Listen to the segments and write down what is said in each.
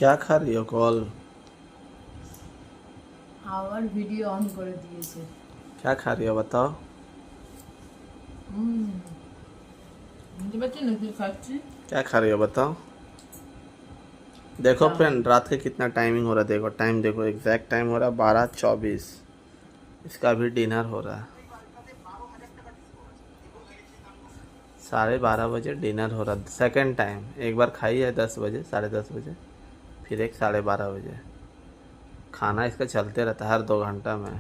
क्या खा रही हो कॉल? আবার ভিডিও অন করে দিয়েছে। क्या खा रही हो बताओ? হুম বুঝতে পারছি না কি খাচ্ছি। क्या खा रही हो बताओ? देखो চাউমিন। फ्रेंड, रात के कितना टाइमिंग हो रहा है, देखो टाइम, देखो एग्जैक्ट टाइम हो रहा है 12:24। इसका अभी डिनर हो रहा है। 12:30 बजे डिनर हो रहा है, सेकंड टाइम। एक बार खाई है 10 बजे, 10:30 बजे, फिर एक 12:30 बजे। खाना इसका चलते रहता है हर 2 घंटा में,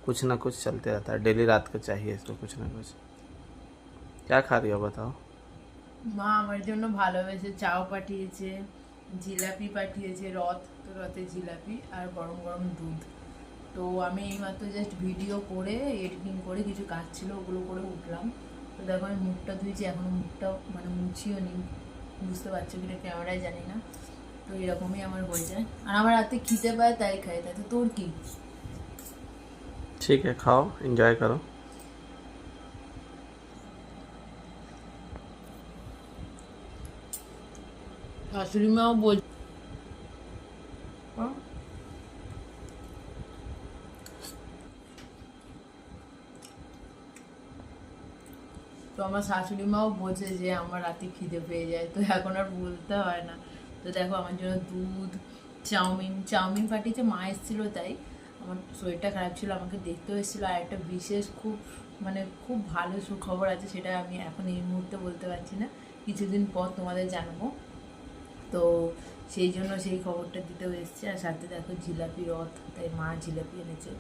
कुछ ना कुछ चलते रहता है। डेली रात को चाहिए इसको कुछ ना कुछ। क्या खा रही हो बताओ? মা আমার জন্য ভালোবেসে চাও পাঠিয়েছে, জিলাপি পাঠিয়েছে, রথ তো রথে জিলাপি আর গরম গরম দুধ। তো আমি এইমাত্র জাস্ট ভিডিও করে এডিটিং করে কিছু কাজ ছিল ওগুলো করে উঠলাম। তো দেখো আমি মুখটা ধুয়েছি, এখনো মুখটা মানে মুছিও নি, বুঝতে পারছো কিনা ক্যামেরায় জানি না। তো এরকমই আমার হয়ে যায়, আর আমার রাতে খিদে পায় তাই খাই। তাতে তোর কি? ठीक है, खाओ, एंजॉय करो। শাশুড়ি মাও বল। তো আমার শাশুড়ি মাও বোঝে যে আমার রাতে খিদে পেয়ে যায়, তো এখন আর বলতে হয় না। তো দেখো আমার জন্য দুধ, চাউমিন চাউমিন পাঠিয়েছে, মা এসেছিলো তাই। আমার শরীরটা খারাপ ছিল, আমাকে দেখতেও এসেছিলো। আর একটা বিশেষ খুব মানে খুব ভালো সুখবর আছে, সেটা আমি এখন এই মুহূর্তে বলতে পারছি না, কিছুদিন পর তোমাদের জানাবো। তো সেই জন্য সেই খবরটা দিতেও এসছে। আর সাথে দেখো জিলাপি রথ, তাই মা জিলাপি এনেছে।